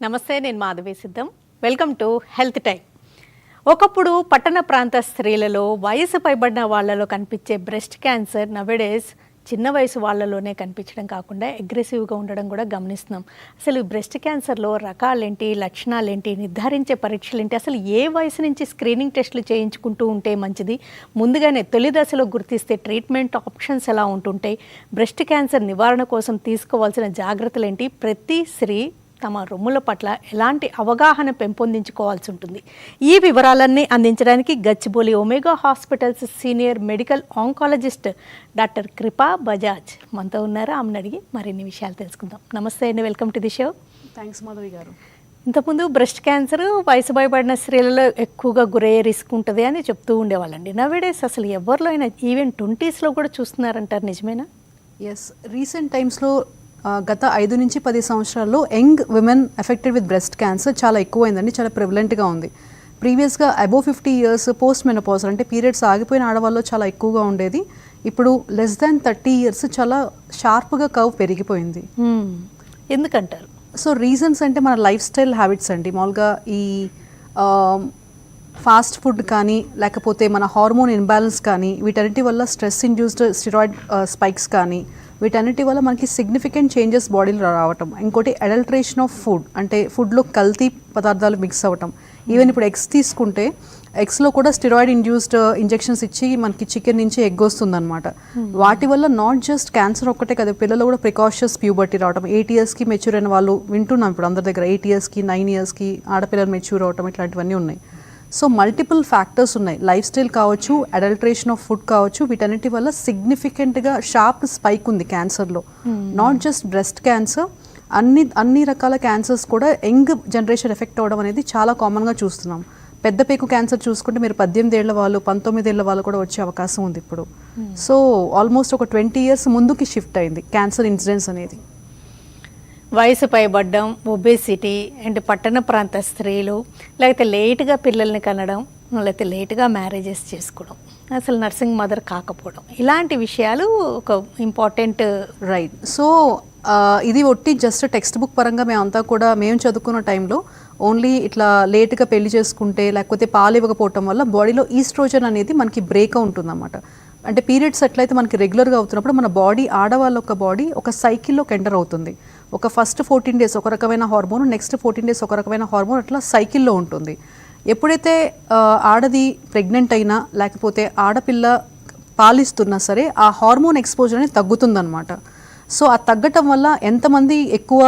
నమస్తే, నేను మాధవి సిద్ధం. Welcome to health time. ఒకప్పుడు పట్టణ ప్రాంత స్త్రీలలో వయసు పైబడిన వాళ్ళలో కనిపించే బ్రెస్ట్ క్యాన్సర్ నవేడేస్ చిన్న వయసు వాళ్ళలోనే కనిపించడం కాకుండా అగ్రెసివ్గా ఉండడం కూడా గమనిస్తున్నాం. అసలు బ్రెస్ట్ క్యాన్సర్లో రకాలేంటి, లక్షణాలేంటి, నిర్ధారించే పరీక్షలేంటి, అసలు ఏ వయసు నుంచి స్క్రీనింగ్ టెస్టులు చేయించుకుంటూ ఉంటే మంచిది, ముందుగానే తొలి దశలో గుర్తిస్తే ట్రీట్మెంట్ ఆప్షన్స్ ఎలా ఉంటుంటాయి, బ్రెస్ట్ క్యాన్సర్ నివారణ కోసం తీసుకోవాల్సిన జాగ్రత్తలు ఏంటి, ప్రతి స్త్రీ తమ రొమ్ముల పట్ల ఎలాంటి అవగాహన పెంపొందించుకోవాల్సి ఉంటుంది, ఈ వివరాలన్నీ అందించడానికి Gachibowli omega hospitals senior medical oncologist doctor కృపా బజాజ్ మనతో ఉన్నారు. ఆమెను అడిగి మరిన్ని విషయాలు తెలుసుకుందాం. నమస్తే అండి, welcome to the show. Thanks Madhavi గారు. ఇంతకుముందు బ్రెస్ట్ క్యాన్సర్ వయసు భయపడిన స్త్రీలలో ఎక్కువగా గురయ్యే రిస్క్ ఉంటుంది అని చెప్తూ ఉండేవాళ్ళండి. నవేడేస్ అసలు ఎవరిలో అయినా ఈవెన్ 20s కూడా చూస్తున్నారంటారు, నిజమేనా? ఎస్, రీసెంట్ టైమ్స్లో గత 5 నుంచి 10 సంవత్సరాల్లో young women affected with breast cancer చాలా ఎక్కువైందండి, చాలా ప్రివలెంట్గా ఉంది. ప్రీవియస్గా అబోవ్ 50 years పోస్ట్ మెనోపాజ్ అంటే పీరియడ్స్ ఆగిపోయిన ఆడవాళ్ళు చాలా ఎక్కువగా ఉండేది. ఇప్పుడు లెస్ దాన్ 30 years చాలా షార్ప్గా కర్వ్ పెరిగిపోయింది. ఎందుకంటారు? సో రీజన్స్ అంటే మన లైఫ్ స్టైల్ హ్యాబిట్స్ అండి. మామూలుగా ఈ ఫాస్ట్ ఫుడ్ కానీ లేకపోతే మన హార్మోన్ ఇన్బ్యాలెన్స్ కానీ వీటన్నిటి వల్ల స్ట్రెస్ ఇండ్యూస్డ్ స్టిరాయిడ్ స్పైక్స్ కానీ వీటన్నిటి వల్ల మనకి సిగ్నిఫికెంట్ చేంజెస్ బాడీలో రావటం. ఇంకోటి అడల్ట్రేషన్ ఆఫ్ ఫుడ్ అంటే ఫుడ్లో కల్తీ పదార్థాలు మిక్స్ అవ్వటం. ఈవెన్ ఇప్పుడు ఎగ్స్ తీసుకుంటే ఎగ్స్లో కూడా స్టిరాయిడ్ ఇండ్యూస్డ్ ఇంజెక్షన్స్ ఇచ్చి మనకి చికెన్ నుంచి ఎగ్ వస్తుందన్నమాట. వాటి వల్ల నాట్ జస్ట్ క్యాన్సర్ ఒక్కటే కదా, పిల్లలు కూడా ప్రికాషన్స్ ప్యూబర్టీ రావటం. 8 yearsకి మెచ్యూర్ అయిన వాళ్ళు వింటున్నాం ఇప్పుడు అందరి దగ్గర. 8 yearsకి 9 yearsకి ఆడపిల్లలు మెచ్యూర్ అవటం, ఇట్లాంటివన్నీ ఉన్నాయి. సో మల్టిపుల్ ఫ్యాక్టర్స్ ఉన్నాయి. లైఫ్ స్టైల్ కావచ్చు, అడల్ట్రేషన్ ఆఫ్ ఫుడ్ కావచ్చు, వీటన్నిటి వల్ల సిగ్నిఫికెంట్గా షార్ప్ స్పైక్ ఉంది క్యాన్సర్లో. నాట్ జస్ట్ బ్రెస్ట్ క్యాన్సర్, అన్ని రకాల క్యాన్సర్స్ కూడా యంగ్ జనరేషన్ ఎఫెక్ట్ అవ్వడం అనేది చాలా కామన్గా చూస్తున్నాం. పెద్ద పేకు క్యాన్సర్ చూసుకుంటే మీరు 18 ఏళ్ల వాళ్ళు, 19 ఏళ్ల వాళ్ళు కూడా వచ్చే అవకాశం ఉంది ఇప్పుడు. సో ఆల్మోస్ట్ ఒక 20 years ముందుకి షిఫ్ట్ అయింది క్యాన్సర్ ఇన్సిడెన్స్ అనేది. వయసు పైబడ్డం, ఒబేసిటీ అండ్ పట్టణ ప్రాంత స్త్రీలు, లేకపోతే లేట్గా పిల్లల్ని కనడం, లేకపోతే లేట్గా మ్యారేజెస్ చేసుకోవడం, అసలు నర్సింగ్ మదర్ కాకపోవడం, ఇలాంటి విషయాలు ఒక ఇంపార్టెంట్. రైట్. సో ఇది ఒట్టి జస్ట్ టెక్స్ట్ బుక్ పరంగా మేము చదువుకున్న టైంలో ఓన్లీ ఇట్లా లేట్గా పెళ్లి చేసుకుంటే లేకపోతే పాలు ఇవ్వకపోవటం వల్ల బాడీలో ఈస్ట్రోజన్ అనేది మనకి బ్రేక్ ఉంటుందన్నమాట. అంటే పీరియడ్స్ ఎట్లయితే మనకి రెగ్యులర్గా అవుతున్నప్పుడు మన బాడీ, ఆడవాళ్ళ ఒక బాడీ ఒక సైకిల్లోకి ఎంటర్ అవుతుంది. ఒక ఫస్ట్ 14 days ఒక రకమైన హార్మోన్, నెక్స్ట్ 14 days ఒక రకమైన హార్మోన్, అట్లా సైకిల్లో ఉంటుంది. ఎప్పుడైతే ఆడది ప్రెగ్నెంట్ అయినా లేకపోతే ఆడపిల్ల పాలిస్తున్నా సరే ఆ హార్మోన్ ఎక్స్పోజర్ అనేది తగ్గుతుందన్నమాట. సో ఆ తగ్గటం వల్ల ఎంతమంది ఎక్కువ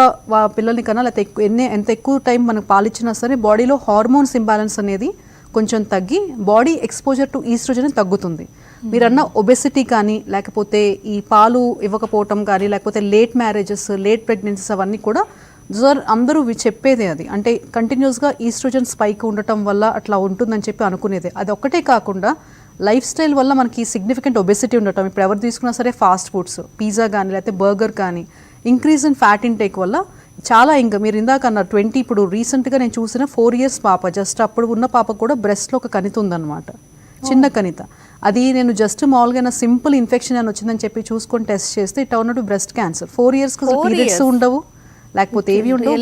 పిల్లల్ని కన్నా లేకపోతే ఎంత ఎక్కువ టైం మనకు పాలిచ్చినా సరే బాడీలో హార్మోన్స్ ఇంబ్యాలెన్స్ అనేది కొంచెం తగ్గి బాడీ ఎక్స్పోజర్ టు ఈస్ట్రోజన్ తగ్గుతుంది. మీరన్న ఒబెసిటీ కానీ లేకపోతే ఈ పాలు ఇవ్వకపోవటం కానీ లేకపోతే లేట్ మ్యారేజెస్, లేట్ ప్రెగ్నెన్సీస్ అవన్నీ కూడా అందరూ చెప్పేదే అది. అంటే కంటిన్యూస్గా ఈస్ట్రోజన్ స్పైక్ ఉండటం వల్ల అట్లా ఉంటుందని చెప్పి అనుకునేదే. అది ఒక్కటే కాకుండా లైఫ్ స్టైల్ వల్ల మనకి సిగ్నిఫికెంట్ ఒబెసిటీ ఉండటం. ఇప్పుడు ఎవరు తీసుకున్నా సరే ఫాస్ట్ ఫుడ్స్, పిజ్జా కానీ లేకపోతే బర్గర్ కానీ, ఇంక్రీజ్ ఇన్ ఫ్యాట్ ఇంటేక్ వల్ల చాలా, ఇంకా మీరు ఇందాక అన్న 20, ఇప్పుడు రీసెంట్గా నేను చూసిన 4 years పాప, జస్ట్ అప్పుడు ఉన్న పాప కూడా బ్రెస్ట్లో ఒక కణిత ఉందన్నమాట, చిన్న కణిత. అది నేను జస్ట్ మామూలుగా సింపుల్ ఇన్ఫెక్షన్ అని వచ్చిందని చెప్పి చూసుకొని టెస్ట్ చేస్తే ఇట్ అవునట్టు బ్రెస్ట్ క్యాన్సర్. 4 yearsకి పీరియడ్స్ ఉండవు లేకపోతే ఏవి ఉండవు,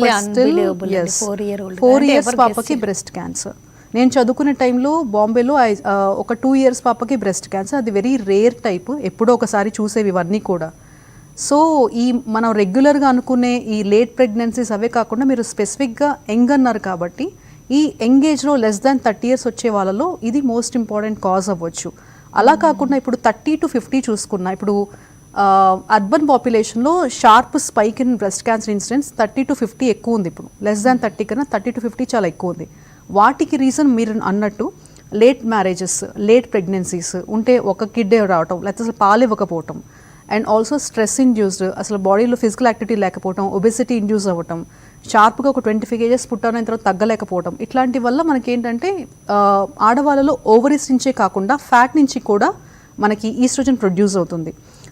4 years పాపకి బ్రెస్ట్ క్యాన్సర్. నేను చదువుకునే టైంలో బాంబేలో ఒక 2 years పాపకి బ్రెస్ట్ క్యాన్సర్. అది వెరీ రేర్ టైప్, ఎప్పుడో ఒకసారి చూసేవి ఇవన్నీ కూడా. సో ఈ మనం రెగ్యులర్గా అనుకునే ఈ లేట్ ప్రెగ్నెన్సీస్ అవే కాకుండా మీరు స్పెసిఫిక్గా యంగ్ అన్నారు కాబట్టి ఈ యంగ్ ఏజ్లో లెస్ దాన్ 30 years వచ్చే వాళ్ళలో ఇది మోస్ట్ ఇంపార్టెంట్ కాజ్ అవ్వచ్చు. అలా కాకుండా ఇప్పుడు 30 to 50 చూసుకున్నా, ఇప్పుడు అర్బన్ పాపులేషన్లో sharp spike in breast cancer incidence 30 to 50 ఎక్కువ ఉంది. ఇప్పుడు లెస్ దాన్ 30 కన్నా 30 to 50 చాలా ఎక్కువ ఉంది. వాటికి రీజన్ మీరు అన్నట్టు లేట్ మ్యారేజెస్, లేట్ ప్రెగ్నెన్సీస్ ఉంటే ఒక కిడ్డే రావటం, లేకపోతే అసలు పాలు ఇవ్వకపోవటం, అండ్ ఆల్సో స్ట్రెస్ ఇండ్యూస్డ్, అసలు బాడీలో ఫిజికల్ యాక్టివిటీ లేకపోవటం, ఒబెసిటీ ఇండ్యూస్ అవ్వటం, షార్ప్గా ఒక 25 kgs పుట్టారైన తర్వాత తగ్గలేకపోవడం, ఇట్లాంటి వల్ల మనకి ఏంటంటే ఆడవాళ్ళలో ఓవరీస్ నుంచే కాకుండా ఫ్యాట్ నుంచి కూడా మనకి ఈస్ట్రోజన్ ప్రొడ్యూస్ అవుతుంది.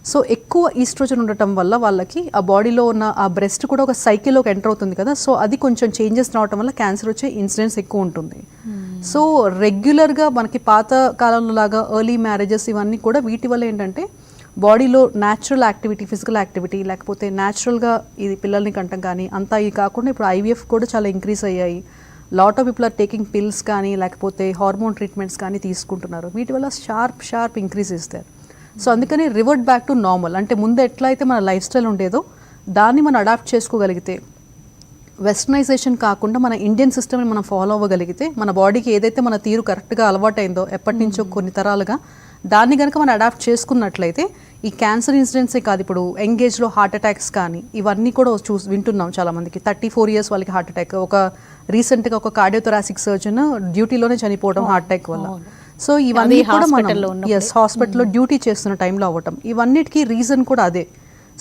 సో ఎక్కువ ఈస్ట్రోజన్ ఉండటం వల్ల వాళ్ళకి ఆ బాడీలో ఉన్న ఆ బ్రెస్ట్ కూడా ఒక సైకిల్లోకి ఎంటర్ అవుతుంది కదా, సో అది కొంచెం చేంజెస్ రావడం వల్ల క్యాన్సర్ వచ్చే ఇన్సిడెన్స్ ఎక్కువ ఉంటుంది. సో రెగ్యులర్గా మనకి పాత కాలంలో లాగా ఎర్లీ మ్యారేజెస్ ఇవన్నీ కూడా వీటి వల్ల ఏంటంటే బాడీలో న్యాచురల్ యాక్టివిటీ, ఫిజికల్ యాక్టివిటీ, లేకపోతే న్యాచురల్గా ఇది పిల్లల్ని కంటం కానీ అంతా ఇవి కాకుండా ఇప్పుడు ఐవీఎఫ్ కూడా చాలా ఇంక్రీజ్ అయ్యాయి. Lot of people are taking pills కానీ లేకపోతే హార్మోన్ ట్రీట్మెంట్స్ కానీ తీసుకుంటున్నారు. వీటి వల్ల షార్ప్ ఇంక్రీజ్ ఇస్తారు. సో అందుకని రివర్ట్ బ్యాక్ టు నార్మల్, అంటే ముందు ఎట్లా అయితే మన లైఫ్ స్టైల్ ఉండేదో దాన్ని మనం అడాప్ట్ చేసుకోగలిగితే, వెస్టర్నైజేషన్ కాకుండా మన ఇండియన్ సిస్టమ్ని మనం ఫాలో అవ్వగలిగితే, మన బాడీకి ఏదైతే మన తీరు కరెక్ట్గా అలవాటైందో ఎప్పటి నుంచో కొన్ని తరాలుగా దాన్ని కనుక మనం అడాప్ట్ చేసుకున్నట్లయితే ఈ క్యాన్సర్ ఇన్సిడెంట్సే కాదు, ఇప్పుడు యంగేజ్లో హార్ట్ అటాక్స్ కానీ ఇవన్నీ కూడా వింటున్నాం చాలామందికి. 34 years వాళ్ళకి హార్ట్ అటాక్. రీసెంట్గా ఒక కార్డియోథొరాసిక్ సర్జన్ డ్యూటీలోనే చనిపోవడం హార్ట్ అటాక్ వల్ల. సో ఇవన్నీ కూడా మనం హాస్పిటల్లో డ్యూటీ చేస్తున్న టైంలో అవ్వటం, ఇవన్నిటికీ రీజన్ కూడా అదే.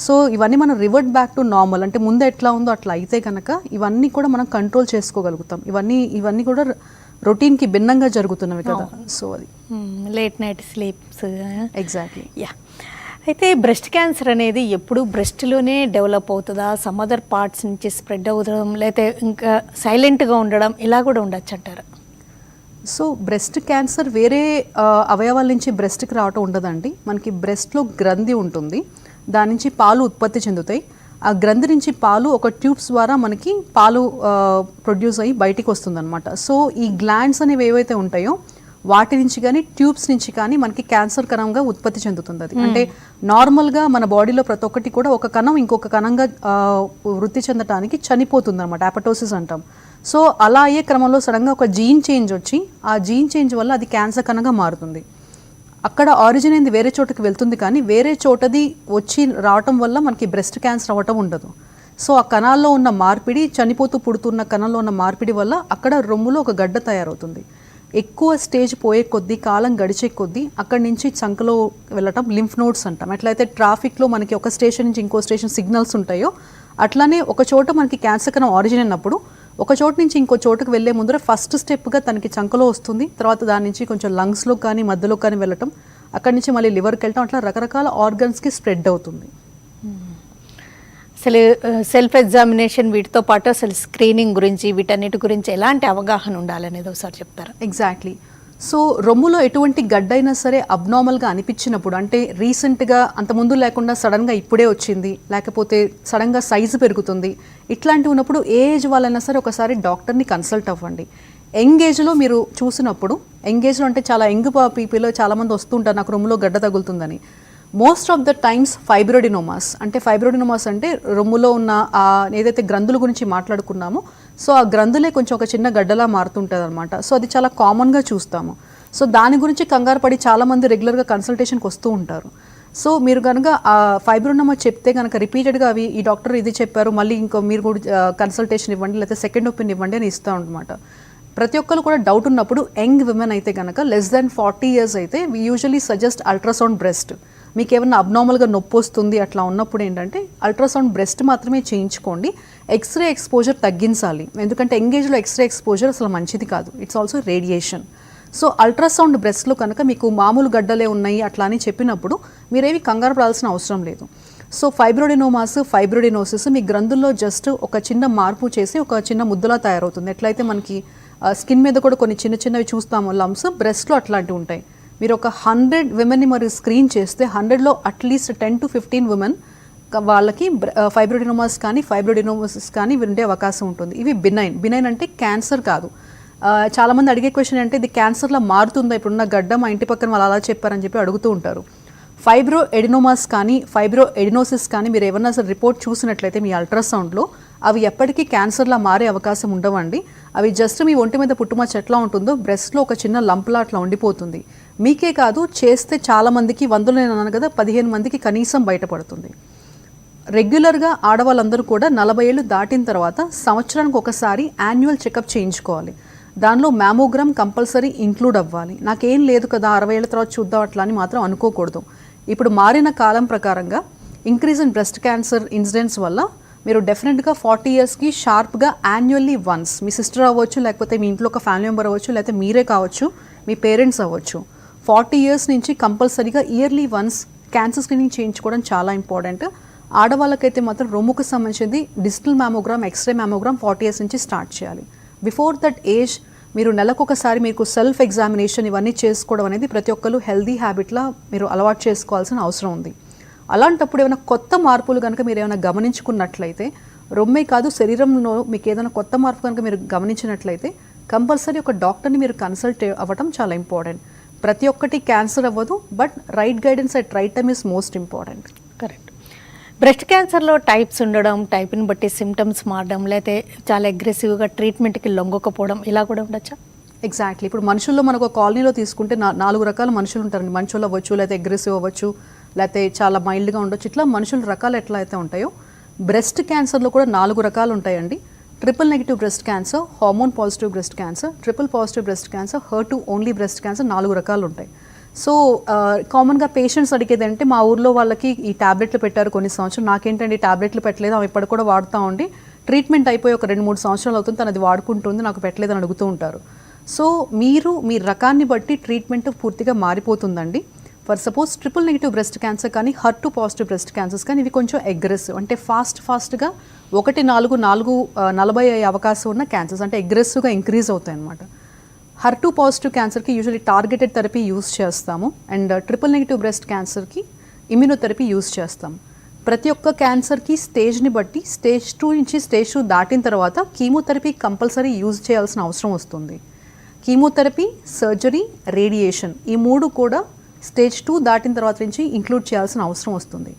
సో ఇవన్నీ మనం రివర్ట్ బ్యాక్ టు నార్మల్, అంటే ముందు ఎట్లా ఉందో అట్లా అయితే కనుక ఇవన్నీ కూడా మనం కంట్రోల్ చేసుకోగలుగుతాం. ఇవన్నీ కూడా రొటీన్కి భిన్నంగా జరుగుతున్నవి కదా. సో అది late night sleeps. Exactly. Yeah. అయితే బ్రెస్ట్ క్యాన్సర్ అనేది ఎప్పుడు బ్రెస్ట్లోనే డెవలప్ అవుతుందా, సమ్ అదర్ పార్ట్స్ నుంచి స్ప్రెడ్ అవ్వడం, లేకపోతే ఇంకా సైలెంట్గా ఉండడం, ఇలా కూడా ఉండొచ్చు అంటారు? సో బ్రెస్ట్ క్యాన్సర్ వేరే అవయవాల నుంచి బ్రెస్ట్కి రావటం ఉండదండి. మనకి బ్రెస్ట్లో గ్రంథి ఉంటుంది, దాని నుంచి పాలు ఉత్పత్తి చెందుతాయి. ఆ గ్రంథి నుంచి పాలు ఒక ట్యూబ్స్ ద్వారా మనకి పాలు ప్రొడ్యూస్ అయ్యి బయటికి వస్తుందన్నమాట. సో ఈ గ్లాండ్స్ అనేవి ఏవైతే ఉంటాయో వాటి నుంచి కానీ ట్యూబ్స్ నుంచి కానీ మనకి క్యాన్సర్ కణంగా ఉత్పత్తి చెందుతుంది. అది అంటే నార్మల్గా మన బాడీలో ప్రతి ఒక్కటి కూడా ఒక కణం ఇంకొక కణంగా వృద్ధి చెందడానికి చనిపోతుంది అనమాట, అపటోసిస్ అంటాం. సో అలా అయ్యే క్రమంలో సడన్గా ఒక జీన్ చేంజ్ వచ్చి ఆ జీన్ చేంజ్ వల్ల అది క్యాన్సర్ కణంగా మారుతుంది. అక్కడ ఆరిజిన్ అయింది వేరే చోటకి వెళ్తుంది, కానీ వేరే చోటది వచ్చి రావటం వల్ల మనకి బ్రెస్ట్ క్యాన్సర్ అవ్వటం ఉండదు. సో ఆ కణాల్లో ఉన్న మార్పిడి, చనిపోతూ పుడుతున్న కణంలో ఉన్న మార్పిడి వల్ల అక్కడ రొమ్ములో ఒక గడ్డ తయారవుతుంది. ఎక్కువ స్టేజ్ పోయే కొద్దీ, కాలం గడిచే కొద్దీ అక్కడి నుంచి చంకలో వెళ్ళటం లింఫ్ నోడ్స్ అంటాం. ఎట్లయితే ట్రాఫిక్లో మనకి ఒక స్టేషన్ నుంచి ఇంకో స్టేషన్ సిగ్నల్స్ ఉంటాయో అట్లానే ఒక చోట మనకి క్యాన్సర్ కణం ఆరిజిన్ అయినప్పుడు ఒక చోటు నుంచి ఇంకో చోటుకు వెళ్ళే ముందర ఫస్ట్ స్టెప్గా తనకి చంకలో వస్తుంది, తర్వాత దాని నుంచి కొంచెం లంగ్స్లో కానీ మధ్యలో కానీ వెళ్ళటం, అక్కడి నుంచి మళ్ళీ లివర్కి వెళ్ళటం, అట్లా రకరకాల ఆర్గన్స్కి స్ప్రెడ్ అవుతుంది. అసలు సెల్ఫ్ ఎగ్జామినేషన్ వీటితో పాటు అసలు స్క్రీనింగ్ గురించి, వీటన్నిటి గురించి ఎలాంటి అవగాహన ఉండాలనేది ఒకసారి చెప్తారా? ఎగ్జాక్ట్లీ. సో రొమ్ములో ఎటువంటి గడ్డైనా సరే అబ్నార్మల్గా అనిపించినప్పుడు, అంటే రీసెంట్గా అంతకుముందు లేకుండా సడన్గా ఇప్పుడే వచ్చింది, లేకపోతే సడన్గా సైజు పెరుగుతుంది, ఇట్లాంటివి ఉన్నప్పుడు ఏ ఏజ్ వాళ్ళైనా సరే ఒకసారి డాక్టర్ని కన్సల్ట్ అవ్వండి. యంగ్ ఏజ్లో మీరు చూసినప్పుడు, యంగ్ ఏజ్లో అంటే చాలా యంగ్ పీపుల్ చాలామంది వస్తుంటారు నాకు రొమ్ములో గడ్డ తగులుతుందని. మోస్ట్ ఆఫ్ ద టైమ్స్ ఫైబ్రోడినోమాస్ అంటే రొమ్ములో ఉన్న ఏదైతే గ్రంథుల గురించి మాట్లాడుకున్నామో, సో ఆ గ్రంథులే కొంచెం ఒక చిన్న గడ్డలా మారుతుంటుంది అనమాట. సో అది చాలా కామన్గా చూస్తాము. సో దాని గురించి కంగారు పడి చాలామంది రెగ్యులర్గా కన్సల్టేషన్కి వస్తూ ఉంటారు. సో మీరు కనుక ఆ ఫైబ్రోనోమా చెప్తే కనుక రిపీటెడ్గా అవి ఈ డాక్టర్ ఇది చెప్పారు, మళ్ళీ ఇంకో మీరు కూడా కన్సల్టేషన్ ఇవ్వండి, లేకపోతే సెకండ్ ఒపీనియన్ ఇవ్వండి అని ఇస్తూ అనమాట. ప్రతి ఒక్కరు కూడా డౌట్ ఉన్నప్పుడు యంగ్ విమెన్ అయితే కనుక లెస్ దాన్ 40 years అయితే we usually suggest ultrasound breast. మీకు ఏమన్నా అబ్నార్మల్గా నొప్పి వస్తుంది అట్లా ఉన్నప్పుడు ఏంటంటే అల్ట్రాసౌండ్ బ్రెస్ట్ మాత్రమే చేయించుకోండి. ఎక్స్రే ఎక్స్పోజర్ తగ్గించాలి, ఎందుకంటే ఎంగేజ్లో ఎక్స్రే ఎక్స్పోజర్ అసలు మంచిది కాదు, it's also radiation. So ultrasound బ్రెస్ట్లో కనుక మీకు మామూలు గడ్డలే ఉన్నాయి అట్లా అని చెప్పినప్పుడు మీరేమి కంగారు పడాల్సిన అవసరం లేదు. సో ఫైబ్రోడినోమాస్, ఫైబ్రోడినోసిస్ మీ గ్రంథుల్లో జస్ట్ ఒక చిన్న మార్పు చేసి ఒక చిన్న ముద్దలా తయారవుతుంది. ఎట్లయితే మనకి స్కిన్ మీద కూడా కొన్ని చిన్నవి చూస్తాము లంప్స్, బ్రెస్ట్లో అట్లాంటివి ఉంటాయి. మీరు ఒక 100 విమెన్ని మరి స్క్రీన్ చేస్తే 100లో అట్లీస్ట్ 10 to 15 విమెన్ వాళ్ళకి ఫైబ్రోడినోమాస్ కానీ ఫైబ్రోడినోసిస్ కానీ ఉండే అవకాశం ఉంటుంది. ఇవి బినైన్ అంటే క్యాన్సర్ కాదు. చాలామంది అడిగే క్వశ్చన్ అంటే ఇది క్యాన్సర్లా మారుతుందా, ఇప్పుడున్న గడ్డ మా ఇంటి పక్కన వాళ్ళు అలా చెప్పారని చెప్పి అడుగుతూ ఉంటారు. ఫైబ్రో ఎడినోమాస్ కానీ ఫైబ్రో ఎడినోసిస్ కానీ మీరు ఏమన్నా సరే రిపోర్ట్ చూసినట్లయితే మీ అల్ట్రాసౌండ్లో అవి ఎప్పటికీ క్యాన్సర్లా మారే అవకాశం ఉండవండి. అవి జస్ట్ మీ ఒంటి మీద పుట్టుమచ్చ ఎట్లా ఉంటుందో బ్రెస్ట్లో ఒక చిన్న లంప్లా అట్లా ఉండిపోతుంది. మీకే కాదు, చేస్తే చాలామందికి, 100లో నేను అన్నాను కదా 15 మందికి కనీసం బయటపడుతుంది. రెగ్యులర్గా ఆడవాళ్ళందరూ కూడా 40 ఏళ్ళు దాటిన తర్వాత సంవత్సరానికి ఒకసారి యాన్యువల్ చెకప్ చేయించుకోవాలి. దానిలో మ్యామోగ్రామ్ కంపల్సరీ ఇంక్లూడ్ అవ్వాలి. నాకేం లేదు కదా 60 ఏళ్ళ తర్వాత చూద్దాం అట్లా అని మాత్రం అనుకోకూడదు. ఇప్పుడు మారిన కాలం ప్రకారంగా increase in breast cancer incidents వల్ల మీరు డెఫినెట్గా 40 yearsకి షార్ప్గా యాన్యువల్లీ వన్స్, మీ సిస్టర్ అవ్వచ్చు, లేకపోతే మీ ఇంట్లో ఒక ఫ్యామిలీ మెంబర్ అవ్వచ్చు, లేకపోతే మీరే కావచ్చు, మీ పేరెంట్స్ అవ్వచ్చు, 40 years నుంచి కంపల్సరీగా ఇయర్లీ వన్స్ క్యాన్సర్ స్క్రీనింగ్ చేయించుకోవడం చాలా ఇంపార్టెంట్. ఆడవాళ్ళకైతే మాత్రం రొమ్ముకు సంబంధించింది digital mammogram, x-ray mammogram 40 years నుంచి స్టార్ట్ చేయాలి. బిఫోర్ దట్ ఏజ్ మీరు నెలకొకసారి మీకు సెల్ఫ్ ఎగ్జామినేషన్ ఇవన్నీ చేసుకోవడం అనేది ప్రతి ఒక్కరు హెల్దీ హ్యాబిట్లా మీరు అలవాటు చేసుకోవాల్సిన అవసరం ఉంది. అలాంటప్పుడు ఏమైనా కొత్త మార్పులు కనుక మీరు ఏమైనా గమనించుకున్నట్లయితే, రొమ్మే కాదు శరీరంలో మీకు ఏదైనా కొత్త మార్పు కనుక మీరు గమనించినట్లయితే కంపల్సరీ ఒక డాక్టర్ని మీరు కన్సల్ట్ అవ్వడం చాలా ఇంపార్టెంట్. ప్రతి ఒక్కటి క్యాన్సర్ అవ్వదు, but right guidance at right time is most important. Correct. Breast క్యాన్సర్లో టైప్స్ ఉండడం, టైప్ని బట్టి సిమ్టమ్స్ మారడం, లేకపోతే చాలా అగ్రెసివ్గా ట్రీట్మెంట్కి లొంగకపోవడం, ఇలా కూడా ఉండొచ్చా? ఎగ్జాక్ట్లీ. ఇప్పుడు మనుషుల్లో మనకు ఒక కాలనీలో తీసుకుంటే 4 రకాల మనుషులు ఉంటారండి. మంచోళ్ళు అవ్వచ్చు, లేకపోతే అగ్రెసివ్ అవ్వచ్చు, లేకపోతే చాలా మైల్డ్గా ఉండొచ్చు. ఇట్లా మనుషుల రకాలు ఎట్లా అయితే ఉంటాయో బ్రెస్ట్ క్యాన్సర్లో కూడా 4 రకాలు ఉంటాయండి. Triple negative breast cancer, hormone positive breast cancer, triple positive breast cancer, HER2 only breast cancer, 4 రకాలు ఉంటాయి. సో కామన్గా పేషెంట్స్ అడిగేది అంటే మా ఊర్లో వాళ్ళకి ఈ ట్యాబ్లెట్లు పెట్టారు కొన్ని సంవత్సరాలు, నాకేంటండి ట్యాబ్లెట్లు పెట్టలేదు, ఆమె ఇప్పటి కూడా వాడుతూ ఉండి ట్రీట్మెంట్ అయిపోయి ఒక 2-3 సంవత్సరాలు అవుతుంది, తను అది వాడుకుంటుంది, నాకు పెట్టలేదని అడుగుతూ ఉంటారు. సో మీరు మీ రకాన్ని బట్టి ట్రీట్మెంట్ పూర్తిగా మారిపోతుందండి. For suppose triple negative breast cancer కానీ HER2 పాజిటివ్ బ్రెస్ట్ క్యాన్సర్స్ కానీ ఇవి కొంచెం అగ్రెసివ్, అంటే ఫాస్ట్గా 1-4-40 అయ్యే అవకాశం ఉన్న క్యాన్సర్స్, అంటే అగ్రెసివ్గా ఇంక్రీజ్ అవుతాయి అన్నమాట. HER2 పాజిటివ్ క్యాన్సర్కి యూజువల్లీ టార్గెటెడ్ థెరపీ యూజ్ చేస్తాము, అండ్ ట్రిపుల్ నెగిటివ్ బ్రెస్ట్ క్యాన్సర్కి ఇమ్యూనోథెరపీ యూజ్ చేస్తాం. ప్రతి ఒక్క క్యాన్సర్కి స్టేజ్ని బట్టి స్టేజ్ 2 నుంచి స్టేజ్ 2 దాటిన తర్వాత కీమోథెరపీ కంపల్సరీ యూజ్ చేయాల్సిన అవసరం వస్తుంది. కీమోథెరపీ, సర్జరీ, రేడియేషన్ ఈ 3 కూడా స్టేజ్ 2 దాటిన తర్వాత నుంచి ఇంక్లూడ్ చేయాల్సిన అవసరం వస్తుంది.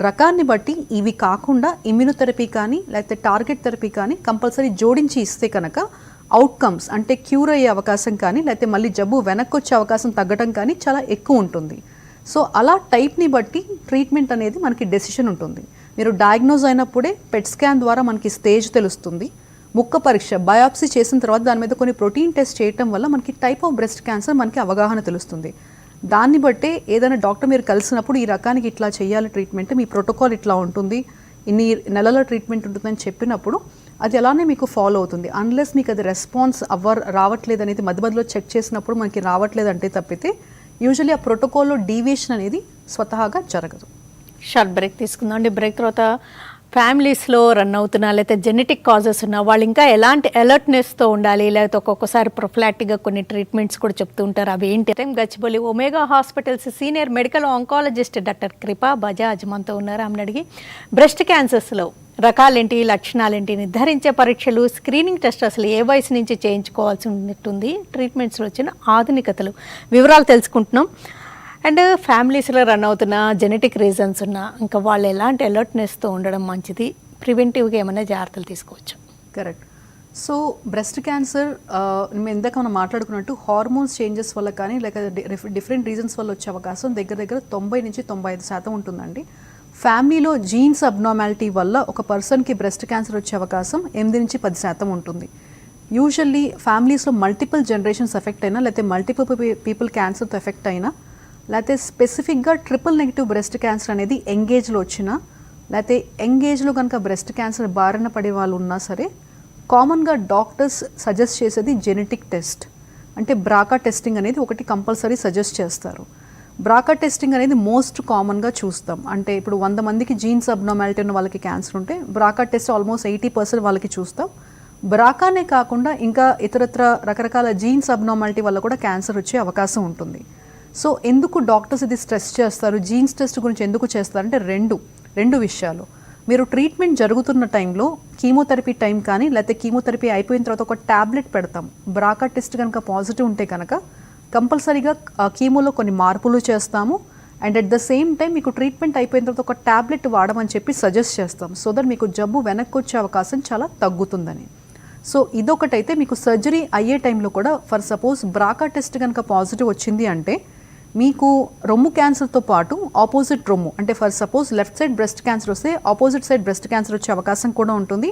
రకాన్ని బట్టి ఇవి కాకుండా ఇమ్యూనోథెరపీ కానీ లేకపోతే టార్గెట్ థెరపీ కానీ కంపల్సరీ జోడించి ఇస్తే కనుక అవుట్కమ్స్ అంటే క్యూర్ అయ్యే అవకాశం కానీ లేకపోతే మళ్ళీ జబ్బు వెనక్కి వచ్చే అవకాశం తగ్గడం కానీ చాలా ఎక్కువ ఉంటుంది. సో అలా టైప్ని బట్టి ట్రీట్మెంట్ అనేది మనకి డెసిషన్ ఉంటుంది. మీరు డయాగ్నోజ్ అయినప్పుడే పెట్ స్కాన్ ద్వారా మనకి స్టేజ్ తెలుస్తుంది. ముక్క పరీక్ష బయాప్సీ చేసిన తర్వాత దాని మీద కొన్ని ప్రోటీన్ టెస్ట్ చేయటం వల్ల మనకి టైప్ ఆఫ్ బ్రెస్ట్ క్యాన్సర్ మనకి అవగాహన తెలుస్తుంది. దాన్ని బట్టే ఏదైనా డాక్టర్ మీరు కలిసినప్పుడు ఈ రకానికి ఇట్లా చేయాలి ట్రీట్మెంట్, మీ ప్రోటోకాల్ ఇట్లా ఉంటుంది, ఇన్ని నెలల ట్రీట్మెంట్ ఉంటుందని చెప్పినప్పుడు అది అలానే మీకు ఫాలో అవుతుంది. అన్లెస్ మీకు అది రెస్పాన్స్ రావట్లేదు అనేది మధ్యలో చెక్ చేసినప్పుడు మనకి రావట్లేదు అంటే తప్పితే యూజువల్లీ ఆ ప్రోటోకాల్లో డీవియేషన్ అనేది స్వతహాగా జరగదు. షార్ట్ బ్రేక్ తీసుకుందాం అండి. బ్రేక్ తర్వాత ఫ్యామిలీస్లో రన్ అవుతున్నా లేకపోతే జెనెటిక్ కాజెస్ ఉన్నా వాళ్ళు ఇంకా ఎలాంటి అలర్ట్నెస్తో ఉండాలి, లేకపోతే ఒక్కొక్కసారి ప్రొఫిలాక్టిక్గా కొన్ని ట్రీట్మెంట్స్ కూడా చెప్తూ ఉంటారు. అవి ఏంటి? Gachibowli omega hospitals senior medical oncologist doctor కృపా బజాజ్ మనతో ఉన్నారు. ఆమెను అడిగి బ్రెస్ట్ క్యాన్సర్స్లో రకాలేంటి, లక్షణాలేంటి, నిర్ధారించే పరీక్షలు, స్క్రీనింగ్ టెస్ట్ అసలు ఏ వయసు నుంచి చేయించుకోవాల్సి ఉంటుంది, ట్రీట్మెంట్స్లో వచ్చిన ఆధునికతలు వివరాలు తెలుసుకుంటున్నాం. అండ్ ఫ్యామిలీస్లో రన్ అవుతున్న జెనెటిక్ రీజన్స్ ఉన్నా ఇంకా వాళ్ళు ఎలాంటి అలర్ట్నెస్తో ఉండడం మంచిది, ప్రివెంటివ్గా ఏమైనా జాగ్రత్తలు తీసుకోవచ్చు. కరెక్ట్. సో బ్రెస్ట్ క్యాన్సర్ మేము ఇందాక మనం మాట్లాడుకున్నట్టు హార్మోన్స్ చేంజెస్ వల్ల కానీ లేక డిఫరెంట్ రీజన్స్ వల్ల వచ్చే అవకాశం దగ్గర 90-95% ఉంటుందండి. ఫ్యామిలీలో జీన్స్ అబ్నార్మాలిటీ వల్ల ఒక పర్సన్కి బ్రెస్ట్ క్యాన్సర్ వచ్చే అవకాశం 8-10% ఉంటుంది. యూజువల్లీ ఫ్యామిలీస్లో మల్టిపుల్ జనరేషన్స్ ఎఫెక్ట్ అయినా లేకపోతే మల్టిపుల్ పీపుల్ క్యాన్సర్తో ఎఫెక్ట్ అయినా లేకపోతే స్పెసిఫిక్గా ట్రిపుల్ నెగిటివ్ బ్రెస్ట్ క్యాన్సర్ అనేది యంగేజ్లో వచ్చినా లేకపోతే యంగేజ్లో కనుక బ్రెస్ట్ క్యాన్సర్ బారిన పడే వాళ్ళు ఉన్నా సరే కామన్గా డాక్టర్స్ సజెస్ట్ చేసేది జెనెటిక్ టెస్ట్, అంటే బ్రాకా టెస్టింగ్ అనేది ఒకటి కంపల్సరీ సజెస్ట్ చేస్తారు. బ్రాకా టెస్టింగ్ అనేది మోస్ట్ కామన్గా చూస్తాం. అంటే ఇప్పుడు 100 మందికి జీన్స్ అబ్నార్మాలిటీ ఉన్న వాళ్ళకి క్యాన్సర్ ఉంటే బ్రాకా టెస్ట్ ఆల్మోస్ట్ 80% వాళ్ళకి చూస్తాం. బ్రాకానే కాకుండా ఇంకా ఇతరత్ర రకరకాల జీన్స్ అబ్నార్మాలిటీ వల్ల కూడా క్యాన్సర్ వచ్చే అవకాశం ఉంటుంది. సో ఎందుకు డాక్టర్స్ ఇది స్ట్రెస్ చేస్తారు, జీన్స్ టెస్ట్ గురించి ఎందుకు చేస్తారంటే రెండు విషయాలు. మీరు ట్రీట్మెంట్ జరుగుతున్న టైంలో కీమోథెరపీ టైం కానీ లేకపోతే కీమోథెరపీ అయిపోయిన తర్వాత ఒక ట్యాబ్లెట్ పెడతాం. బ్రాకా టెస్ట్ కనుక పాజిటివ్ ఉంటే కనుక కంపల్సరీగా కీమోలో కొన్ని మార్పులు చేస్తాము. And at the same time మీకు ట్రీట్మెంట్ అయిపోయిన తర్వాత ఒక ట్యాబ్లెట్ వాడమని చెప్పి సజెస్ట్ చేస్తాం. సో దట్ మీకు జబ్బు వెనక్కి వచ్చే అవకాశం చాలా తగ్గుతుందని. సో ఇదొకటైతే మీకు సర్జరీ అయ్యే టైంలో కూడా ఫర్ సపోజ్ బ్రాకా టెస్ట్ కనుక పాజిటివ్ వచ్చింది అంటే మీకు రొమ్ము క్యాన్సర్తో పాటు ఆపోజిట్ రొమ్ము అంటే for suppose left side breast cancer వస్తే ఆపోజిట్ సైడ్ బ్రెస్ట్ క్యాన్సర్ వచ్చే అవకాశం కూడా ఉంటుంది.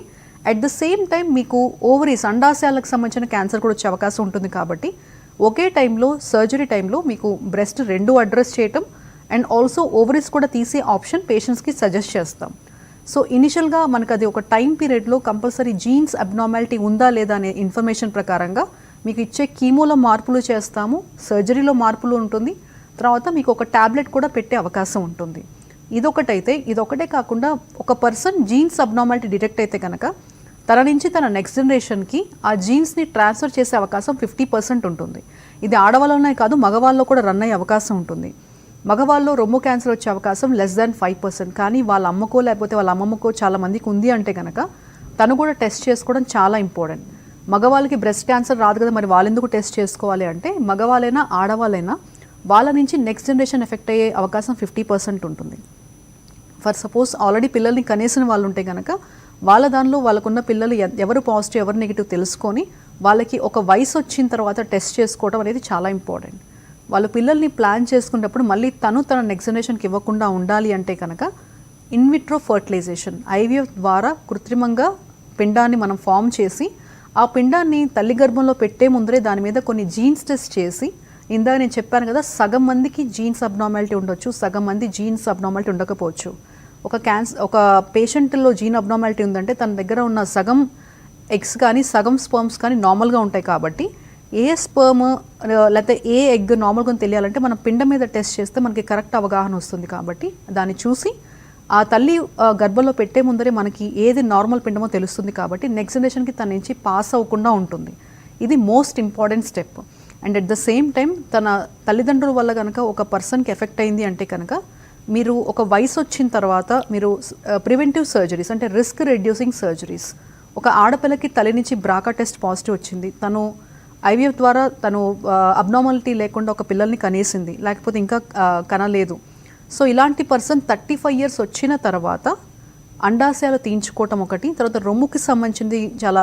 అట్ ద సేమ్ టైం మీకు ఓవరీస్ అండాశయాలకు సంబంధించిన క్యాన్సర్ కూడా వచ్చే అవకాశం ఉంటుంది. కాబట్టి ఒకే టైంలో సర్జరీ టైంలో మీకు బ్రెస్ట్ 2 అడ్రస్ చేయటం అండ్ ఆల్సో ఓవరీస్ కూడా తీసే ఆప్షన్ పేషెంట్స్కి సజెస్ట్ చేస్తాం. సో ఇనిషియల్గా మనకు అది ఒక టైం పీరియడ్లో కంపల్సరీ జీన్స్ అబ్నార్మాలిటీ ఉందా లేదా అనే ఇన్ఫర్మేషన్ ప్రకారంగా మీకు ఇచ్చే కీమోలో మార్పులు చేస్తాము, సర్జరీలో మార్పులు ఉంటుంది, తర్వాత మీకు ఒక ట్యాబ్లెట్ కూడా పెట్టే అవకాశం ఉంటుంది. ఇదొకటే కాకుండా ఒక పర్సన్ జీన్స్ అబ్నార్మాలిటీ డిటెక్ట్ అయితే కనుక తన నుంచి తన నెక్స్ట్ జనరేషన్కి ఆ జీన్స్ని ట్రాన్స్ఫర్ చేసే అవకాశం 50% ఉంటుంది. ఇది ఆడవాళ్ళలోనే కాదు మగవాళ్ళలో కూడా రన్ అయ్యే అవకాశం ఉంటుంది. మగవాళ్ళలో రొమ్ము క్యాన్సర్ వచ్చే అవకాశం <5%. కానీ వాళ్ళ అమ్మకో లేకపోతే వాళ్ళ అమ్మమ్మకో చాలా మందికి ఉంది అంటే కనుక తను కూడా టెస్ట్ చేసుకోవడం చాలా ఇంపార్టెంట్. మగవాళ్ళకి బ్రెస్ట్ క్యాన్సర్ రాదు కదా, మరి వాళ్ళెందుకు టెస్ట్ చేసుకోవాలి అంటే మగవాళ్ళైనా ఆడవాళ్ళైనా వాళ్ళ నుంచి నెక్స్ట్ జనరేషన్ ఎఫెక్ట్ అయ్యే అవకాశం 50% ఉంటుంది. ఫర్ సపోజ్ ఆల్రెడీ పిల్లల్ని కనేసిన వాళ్ళు ఉంటే కనుక వాళ్ళ దానిలో వాళ్ళకున్న పిల్లలు ఎవరు పాజిటివ్ ఎవరు నెగిటివ్ తెలుసుకొని వాళ్ళకి ఒక వయసు వచ్చిన తర్వాత టెస్ట్ చేసుకోవడం అనేది చాలా ఇంపార్టెంట్. వాళ్ళు పిల్లల్ని ప్లాన్ చేసుకున్నప్పుడు మళ్ళీ తన నెక్స్ట్ జనరేషన్కి ఇవ్వకుండా ఉండాలి అంటే కనుక ఇన్విట్రో ఫర్టిలైజేషన్ IVF ద్వారా కృత్రిమంగా పిండాన్ని మనం ఫామ్ చేసి ఆ పిండాన్ని తల్లి గర్భంలో పెట్టే ముందరే దాని మీద కొన్ని జీన్స్ టెస్ట్ చేసి, ఇందాక నేను చెప్పాను కదా సగం మందికి జీన్స్ అబ్నార్మాలిటీ ఉండొచ్చు, సగం మంది జీన్స్ అబ్నార్మాలిటీ ఉండకపోవచ్చు. ఒక పేషెంట్లో జీన్ అబ్నార్మాలిటీ ఉందంటే తన దగ్గర ఉన్న సగం ఎగ్స్ కానీ సగం స్పర్మ్స్ కానీ నార్మల్గా ఉంటాయి. కాబట్టి ఏ స్పర్మ్ లేకపోతే ఏ ఎగ్ నార్మల్గా తెలియాలంటే మనం పిండ మీద టెస్ట్ చేస్తే మనకి కరెక్ట్ అవగాహన వస్తుంది. కాబట్టి దాన్ని చూసి ఆ తల్లి గర్భంలో పెట్టే ముందరే మనకి ఏది నార్మల్ పిండమో తెలుస్తుంది. కాబట్టి నెక్స్ట్ జనరేషన్కి తన నుంచి పాస్ అవ్వకుండా ఉంటుంది. ఇది most important step. And at the same time తన తల్లిదండ్రుల వల్ల కనుక ఒక పర్సన్కి ఎఫెక్ట్ అయింది అంటే కనుక మీరు ఒక వయసు వచ్చిన తర్వాత మీరు ప్రివెంటివ్ సర్జరీస్ అంటే రిస్క్ రెడ్యూసింగ్ సర్జరీస్, ఒక ఆడపిల్లకి తల్లి నుంచి బ్రాకా టెస్ట్ పాజిటివ్ వచ్చింది, తను IVF ద్వారా తను అబ్నార్మాలిటీ లేకుండా ఒక పిల్లల్ని కనేసింది, లేకపోతే ఇంకా కనలేదు. సో ఇలాంటి పర్సన్ 35 years వచ్చిన తర్వాత అండాశయాలు తీయించుకోవటం ఒకటి, తర్వాత రొమ్ముకి సంబంధించింది చాలా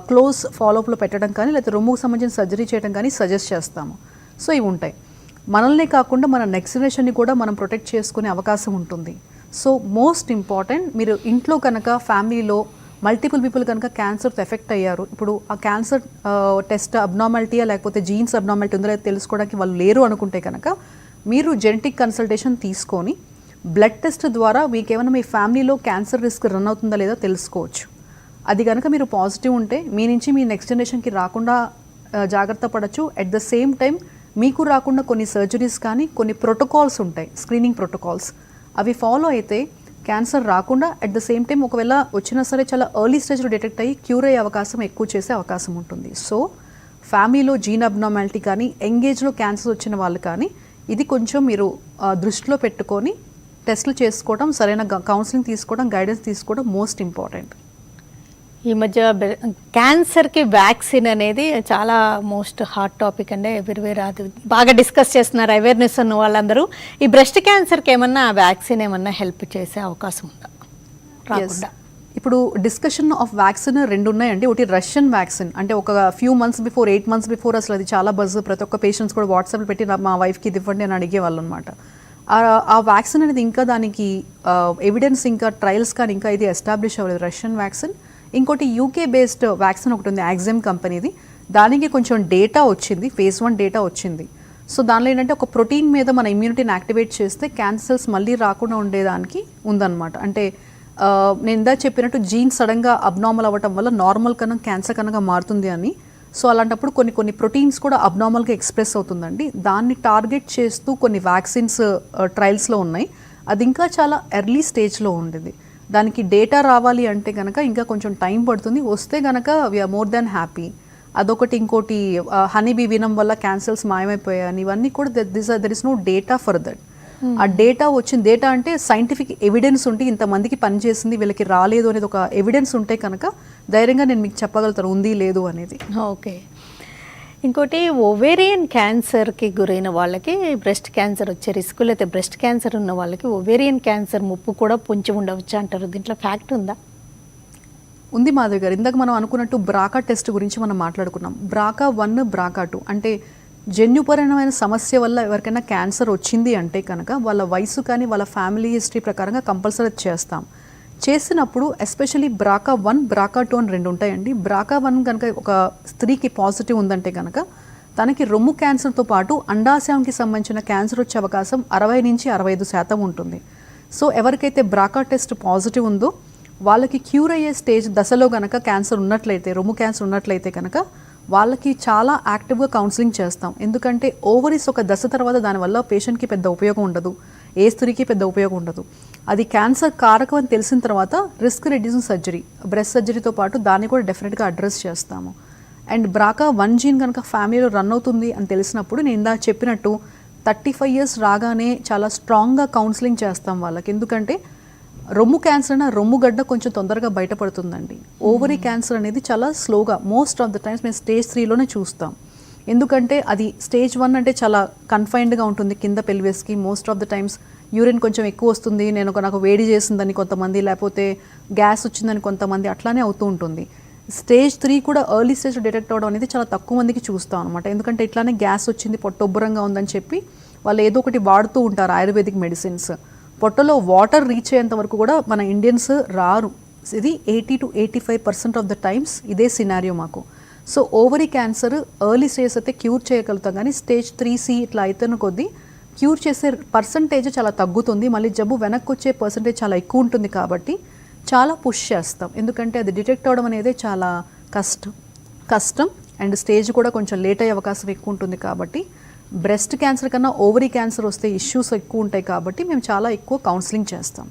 క్లోజ్ ఫాలోఅప్లో పెట్టడం కానీ లేకపోతే రొమ్ముకి సంబంధించిన సర్జరీ చేయడం కానీ సజెస్ట్ చేస్తాము. సో ఇవి ఉంటాయి. మనల్నే కాకుండా మన నెక్స్ట్ జనరేషన్ని కూడా మనం ప్రొటెక్ట్ చేసుకునే అవకాశం ఉంటుంది. సో మోస్ట్ ఇంపార్టెంట్, మీరు ఇంట్లో కనుక ఫ్యామిలీలో మల్టిపుల్ పీపుల్ కనుక క్యాన్సర్తో ఎఫెక్ట్ అయ్యారు, ఇప్పుడు ఆ క్యాన్సర్ టెస్ట్ అబ్నార్మాలిటీయా లేకపోతే జీన్స్ అబ్నార్మాలిటీ ఉందో లేదో తెలుసుకోవడానికి వాళ్ళు లేరు అనుకుంటే కనుక మీరు జెనెటిక్ కన్సల్టేషన్ తీసుకొని బ్లడ్ టెస్ట్ ద్వారా మీకు ఏమైనా మీ ఫ్యామిలీలో క్యాన్సర్ రిస్క్ రన్ అవుతుందా లేదో తెలుసుకోవచ్చు. అది కనుక మీరు పాజిటివ్ ఉంటే మీ నుంచి మీ నెక్స్ట్ జనరేషన్కి రాకుండా జాగ్రత్త పడవచ్చు. అట్ ద సేమ్ టైం మీకు రాకుండా కొన్ని సర్జరీస్ కానీ కొన్ని ప్రోటోకాల్స్ ఉంటాయి, స్క్రీనింగ్ ప్రోటోకాల్స్, అవి ఫాలో అయితే క్యాన్సర్ రాకుండా అట్ ద సేమ్ టైం ఒకవేళ వచ్చినా సరే చాలా ఎర్లీ స్టేజ్లో డిటెక్ట్ అయ్యి క్యూర్ అయ్యే అవకాశం ఎక్కువ చేసే అవకాశం ఉంటుంది. సో ఫ్యామిలీలో జీన్ అబ్నార్మాలిటీ కానీ ఎంగేజ్లో క్యాన్సర్ వచ్చిన వాళ్ళు కానీ ఇది కొంచెం మీరు దృష్టిలో పెట్టుకొని టెస్టులు చేసుకోవడం, సరైన కౌన్సిలింగ్ తీసుకోవడం, గైడెన్స్ తీసుకోవడం మోస్ట్ ఇంపార్టెంట్. ఈ మధ్య క్యాన్సర్కి వ్యాక్సిన్ అనేది చాలా మోస్ట్ హాట్ టాపిక్ అండి. ఎవరివేరు అది బాగా డిస్కస్ చేస్తున్నారు అవేర్నెస్ ఉన్న వాళ్ళందరూ. ఈ బ్రెస్ట్ క్యాన్సర్కి ఏమన్నా వ్యాక్సిన్ ఏమన్నా హెల్ప్ చేసే అవకాశం ఉందా రాకుండా? ఇప్పుడు డిస్కషన్ ఆఫ్ వ్యాక్సిన్ 2 ఉన్నాయండి. ఒకటి రష్యన్ వ్యాక్సిన్, అంటే ఒక few months before 8 months before అసలు అది చాలా బజ్, ప్రతి ఒక్క పేషెంట్స్ కూడా వాట్సాప్లో పెట్టి మా వైఫ్కి ఇది ఇవ్వండి అని అడిగేవాళ్ళు అనమాట. ఆ వ్యాక్సిన్ అనేది ఇంకా దానికి ఎవిడెన్స్ ఇంకా ట్రయల్స్ కానీ ఇంకా ఇది ఎస్టాబ్లిష్ అవ్వలేదు, రష్యన్ వ్యాక్సిన్. ఇంకోటి UK బేస్డ్ వ్యాక్సిన్ ఒకటి ఉంది, యాక్సిమ్ కంపెనీది. దానికి కొంచెం డేటా వచ్చింది, phase 1 డేటా వచ్చింది. సో దానిలో ఏంటంటే ఒక ప్రోటీన్ మీద మన ఇమ్యూనిటీని యాక్టివేట్ చేస్తే క్యాన్సర్స్ మళ్ళీ రాకుండా ఉండేదానికి ఉందన్నమాట. అంటే నేను ఇందా చెప్పినట్టు జీన్స్ సడన్గా అబ్నార్మల్ అవ్వటం వల్ల నార్మల్ కన్నా క్యాన్సర్ కన్నా మారుతుంది అని. సో అలాంటప్పుడు కొన్ని ప్రోటీన్స్ కూడా అబ్నార్మల్గా ఎక్స్ప్రెస్ అవుతుందండి. దాన్ని టార్గెట్ చేస్తూ కొన్ని వ్యాక్సిన్స్ ట్రయల్స్లో ఉన్నాయి. అది ఇంకా చాలా ఎర్లీ స్టేజ్లో ఉండేది. దానికి డేటా రావాలి అంటే కనుక ఇంకా కొంచెం టైం పడుతుంది. వస్తే కనుక వీఆర్ మోర్ దాన్ హ్యాపీ. అదొకటి. ఇంకోటి హనీబీ వినం వల్ల క్యాన్సర్స్ మాయమైపోయాయని, ఇవన్నీ కూడా there is no data for that. ఆ డేటా వచ్చింది, డేటా అంటే సైంటిఫిక్ ఎవిడెన్స్ ఉంటే ఇంతమందికి పనిచేసింది వీళ్ళకి రాలేదు అనేది ఒక ఎవిడెన్స్ ఉంటే కనుక ధైర్యంగా నేను మీకు చెప్పగలుగుతాను ఉంది లేదు అనేది. ఓకే. ఇంకోటి ఓవేరియన్ క్యాన్సర్కి గురైన వాళ్ళకి బ్రెస్ట్ క్యాన్సర్ వచ్చే రిస్క్, లేకపోతే బ్రెస్ట్ క్యాన్సర్ ఉన్న వాళ్ళకి ఓవేరియన్ క్యాన్సర్ ముప్పు కూడా పొంచి ఉండవచ్చు అంటారు. దీంట్లో ఫ్యాక్ట్ ఉందా? ఉంది మాధవి గారు. ఇందాక మనం అనుకున్నట్టు బ్రాకా టెస్ట్ గురించి మనం మాట్లాడుకున్నాం. బ్రాకా 1, బ్రాకా 2 అంటే జన్యుపరమైన సమస్య వల్ల ఎవరికైనా క్యాన్సర్ వచ్చింది అంటే కనుక వాళ్ళ వయసు కానీ వాళ్ళ ఫ్యామిలీ హిస్టరీ ప్రకారంగా కంపల్సరీ చేస్తాం. చేసినప్పుడు ఎస్పెషలీ బ్రాకా 1, బ్రాకా 2 అని 2 ఉంటాయండి. బ్రాకా 1 కనుక ఒక స్త్రీకి పాజిటివ్ ఉందంటే కనుక తనకి రొమ్ము క్యాన్సర్తో పాటు అండాశయానికి సంబంధించిన క్యాన్సర్ వచ్చే అవకాశం 60 నుంచి 65% ఉంటుంది. సో ఎవరికైతే బ్రాకా టెస్ట్ పాజిటివ్ ఉందో వాళ్ళకి క్యూర్ అయ్యే స్టేజ్ దశలో కనుక క్యాన్సర్ ఉన్నట్లయితే, రొమ్ము క్యాన్సర్ ఉన్నట్లయితే కనుక వాళ్ళకి చాలా యాక్టివ్గా కౌన్సిలింగ్ చేస్తాం. ఎందుకంటే ఓవరీస్ ఒక దశ తర్వాత దానివల్ల పేషెంట్కి పెద్ద ఉపయోగం ఉండదు, ఏ స్త్రీకి పెద్ద ఉపయోగం ఉండదు. అది క్యాన్సర్ కారకం అని తెలిసిన తర్వాత రిస్క్ రెడ్యూసింగ్ సర్జరీ, బ్రెస్ట్ సర్జరీతో పాటు దాన్ని కూడా డెఫినెట్గా అడ్రస్ చేస్తాము. అండ్ బ్రాకా 1 జీన్ కనుక ఫ్యామిలీలో రన్ అవుతుంది అని తెలిసినప్పుడు నేను ఇందాక చెప్పినట్టు 35 ఇయర్స్ రాగానే చాలా స్ట్రాంగ్గా కౌన్సిలింగ్ చేస్తాం వాళ్ళకి. ఎందుకంటే రొమ్ము క్యాన్సర్ అయినా రొమ్ము గడ్డ కొంచెం తొందరగా బయటపడుతుందండి. ఓవరీ క్యాన్సర్ అనేది చాలా స్లోగా, మోస్ట్ ఆఫ్ ద టైమ్స్ మేము స్టేజ్ 3లోనే చూస్తాం. ఎందుకంటే అది స్టేజ్ 1 అంటే చాలా కన్ఫైన్డ్గా ఉంటుంది కింద పెల్విస్కి. Most of the times urine కొంచెం ఎక్కువ వస్తుంది, నాకు వేడి చేసిందని కొంతమంది, లేకపోతే గ్యాస్ వచ్చిందని కొంతమంది, అట్లానే అవుతూ ఉంటుంది. స్టేజ్ 3 కూడా ఎర్లీ స్టేజ్ డిటెక్ట్ అవ్వడం అనేది చాలా తక్కువ మందికి చూస్తాం అనమాట. ఎందుకంటే ఇట్లానే గ్యాస్ వచ్చింది, పొట్టొబ్బరంగా ఉందని చెప్పి వాళ్ళు ఏదో ఒకటి వాడుతూ ఉంటారు ఆయుర్వేదిక్ మెడిసిన్స్. పొట్టలో వాటర్ రీచ్ అయ్యేంత వరకు కూడా మన ఇండియన్స్ రారు. ఇది 80 to 85% ఆఫ్ ద టైమ్స్ ఇదే సినారియో మాకు. So ovary cancer early stage అయితే క్యూర్ చేయగలుగుతాం, కానీ స్టేజ్ 3C ఇట్లా అయితేనే కొద్దీ క్యూర్ చేసే పర్సంటేజ్ చాలా తగ్గుతుంది. మళ్ళీ జబ్బు వెనక్కి వచ్చే పర్సంటేజ్ చాలా ఎక్కువ ఉంటుంది. కాబట్టి చాలా పుష్ చేస్తాం, ఎందుకంటే అది డిటెక్ట్ అవ్వడం అనేది చాలా కష్టం అండ్ స్టేజ్ కూడా కొంచెం లేట్ అయ్యే అవకాశం ఎక్కువ ఉంటుంది. కాబట్టి బ్రెస్ట్ క్యాన్సర్ కన్నా ఓవరీ క్యాన్సర్ వస్తే ఇష్యూస్ ఎక్కువ ఉంటాయి, కాబట్టి మేము చాలా ఎక్కువ కౌన్సిలింగ్ చేస్తాం.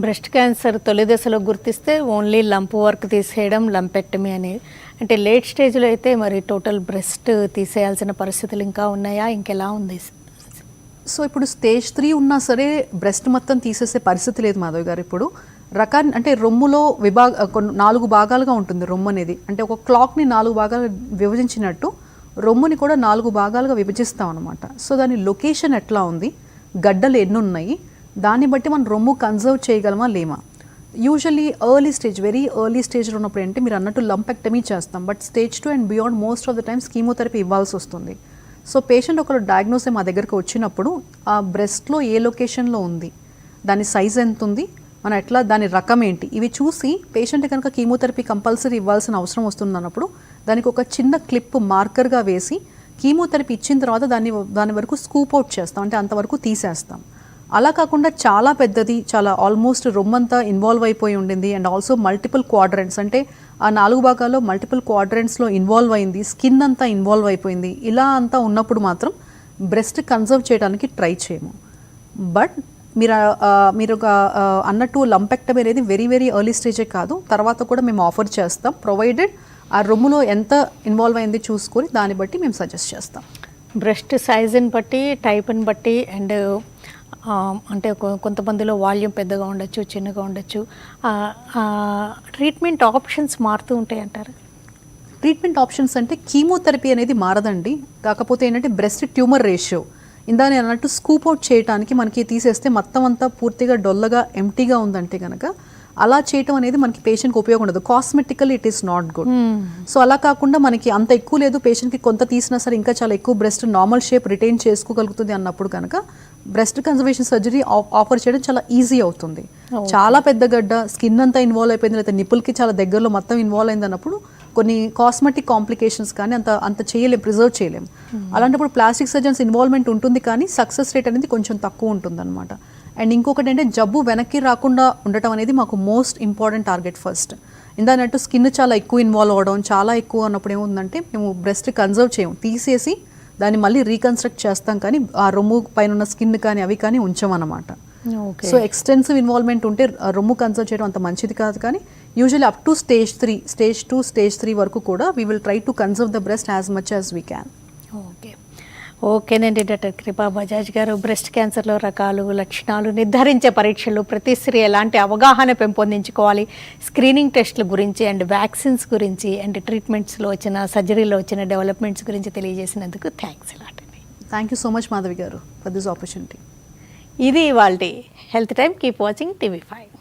బ్రెస్ట్ క్యాన్సర్ తొలి దశలో గుర్తిస్తే ఓన్లీ లంప్ వర్క్ తీసేయడం, లంపెక్టమీ అనేది. అంటే లేట్ స్టేజ్లో అయితే మరి టోటల్ బ్రెస్ట్ తీసేయాల్సిన పరిస్థితులు ఇంకా ఉన్నాయా, ఇంకెలా ఉంది? సో ఇప్పుడు స్టేజ్ 3 ఉన్నా సరే బ్రెస్ట్ మొత్తం తీసేసే పరిస్థితి లేదు మాధవ్ గారు. ఇప్పుడు అంటే రొమ్ములో 4 భాగాలుగా ఉంటుంది రొమ్ము అనేది. అంటే ఒక క్లాక్ని 4 భాగాలు విభజించినట్టు రొమ్ముని కూడా 4 భాగాలుగా విభజిస్తాం అనమాట. సో దాని లొకేషన్ ఎట్లా ఉంది, గడ్డలు ఎన్ని ఉన్నాయి, దాన్ని బట్టి మనం రొమ్ము కన్జర్వ్ చేయగలమా లేమా. Usually early stage, very early స్టేజ్లో ఉన్నప్పుడు అంటే మీరు అన్నట్టు లంపెక్టమీ చేస్తాం. But stage 2 and beyond most of the times chemotherapy ఇవ్వాల్సి వస్తుంది. సో పేషెంట్ ఒకరు డయాగ్నోస్ మా దగ్గరకు వచ్చినప్పుడు ఆ బ్రెస్ట్లో ఏ లొకేషన్లో ఉంది, దాని సైజ్ ఎంత ఉంది, మనం ఎట్లా, దాని రకం ఏంటి, ఇవి చూసి పేషెంట్ కనుక కీమోథెరపీ కంపల్సరీ ఇవ్వాల్సిన అవసరం వస్తుంది అన్నప్పుడు దానికి ఒక చిన్న క్లిప్ మార్కర్గా వేసి కీమోథెరపీ ఇచ్చిన తర్వాత దాని వరకు స్కూప్ అవుట్ చేస్తాం, అంటే అంతవరకు తీసేస్తాం. అలా కాకుండా చాలా పెద్దది, చాలా ఆల్మోస్ట్ రొమ్మంతా ఇన్వాల్వ్ అయిపోయి ఉండింది అండ్ ఆల్సో మల్టిపుల్ క్వాడ్రెంట్స్, అంటే ఆ 4 భాగాల్లో మల్టిపుల్ క్వాడ్రెంట్స్లో ఇన్వాల్వ్ అయింది, స్కిన్ అంతా ఇన్వాల్వ్ అయిపోయింది, ఇలా అంతా ఉన్నప్పుడు మాత్రం బ్రెస్ట్ కన్జర్వ్ చేయడానికి ట్రై చేయము. బట్ మీరు అన్నట్టు లంపెక్టమీ అనేది వెరీ వెరీ ఎర్లీ స్టేజే కాదు, తర్వాత కూడా మేము ఆఫర్ చేస్తాం, ప్రొవైడెడ్ ఆ రొమ్ములో ఎంత ఇన్వాల్వ్ అయింది చూసుకొని దాన్ని బట్టి మేము సజెస్ట్ చేస్తాం. బ్రెస్ట్ సైజుని బట్టి, టైప్ని బట్టి అండ్ అంటే కొంతమందిలో వాల్యూమ్ పెద్దగా ఉండొచ్చు, చిన్నగా ఉండొచ్చు, ట్రీట్మెంట్ ఆప్షన్స్ మారుతూ ఉంటాయి అంటారు. ట్రీట్మెంట్ ఆప్షన్స్ అంటే కీమోథెరపీ అనేది మారదండి, కాకపోతే ఏంటంటే బ్రెస్ట్ ట్యూమర్ రేషియో ఇందా నేను అన్నట్టు స్కూప్ అవుట్ చేయడానికి మనకి తీసేస్తే మొత్తం అంతా పూర్తిగా డొల్లగా ఎంటీగా ఉందంటే కనుక అలా చేయటం అనేది మనకి పేషెంట్కి ఉపయోగం ఉండదు. కాస్మెటికల్లీ it is not good. So అలా కాకుండా మనకి అంత ఎక్కువ లేదు, పేషెంట్కి కొంత తీసినా సరే ఇంకా చాలా ఎక్కువ బ్రెస్ట్ నార్మల్ షేప్ రిటైన్ చేసుకోగలుగుతుంది అన్నప్పుడు కనుక బ్రెస్ట్ కన్జర్వేషన్ సర్జరీ ఆఫర్ చేయడం చాలా ఈజీ అవుతుంది. చాలా పెద్ద గడ్డ, స్కిన్ అంతా ఇన్వాల్వ్ అయిపోయింది, లేదా నిప్పుల్కి చాలా దగ్గరలో మొత్తం ఇన్వాల్వ్ అయింది అన్నప్పుడు కొన్ని కాస్మెటిక్ కాంప్లికేషన్స్ కానీ అంత చేయలేం, ప్రిజర్వ్ చేయలేం. అలాంటప్పుడు ప్లాస్టిక్ సర్జన్స్ ఇన్వాల్వ్మెంట్ ఉంటుంది, కానీ సక్సెస్ రేట్ అనేది కొంచెం తక్కువ ఉంటుంది అనమాట. అండ్ ఇంకొకటి అంటే జబ్బు వెనక్కి రాకుండా ఉండటం అనేది మాకు మోస్ట్ ఇంపార్టెంట్ టార్గెట్ ఫస్ట్. ఇందానట్టు స్కిన్ చాలా ఎక్కువ ఇన్వాల్వ్ అవ్వడం, చాలా ఎక్కువ అన్నప్పుడు ఏముందంటే మేము బ్రెస్ట్ కన్జర్వ్ చేయము, తీసేసి దాన్ని మళ్ళీ రీకన్స్ట్రక్ట్ చేస్తాం, కానీ ఆ రొమ్ము పైన ఉన్న స్కిన్ కానీ అవి కానీ ఉంచమన్నమాట. సో ఎక్స్టెన్సివ్ ఇన్వాల్వ్మెంట్ ఉంటే రొమ్ము కన్సర్వ్ చేయడం అంత మంచిది కాదు, కానీ usually up to stage 3, stage 2, stage 3 వరకు కూడా we will try to conserve the breast as much as we can. ఓకేనండి డాక్టర్ కృపా బజాజ్ గారు, బ్రెస్ట్ క్యాన్సర్లో రకాలు, లక్షణాలు, నిర్ధారించే పరీక్షలు, ప్రతి స్త్రీ ఎలాంటి అవగాహన పెంపొందించుకోవాలి, స్క్రీనింగ్ టెస్ట్ల గురించి అండ్ వ్యాక్సిన్స్ గురించి అండ్ ట్రీట్మెంట్స్లో వచ్చిన, సర్జరీలో వచ్చిన డెవలప్మెంట్స్ గురించి తెలియజేసినందుకు థ్యాంక్స్ అలాట్ అండి. Thank you so much Madhavi గారు ఫర్ దిస్ ఆపర్చునిటీ. ఇది ఇవాల్టి health time. Keep watching TV5.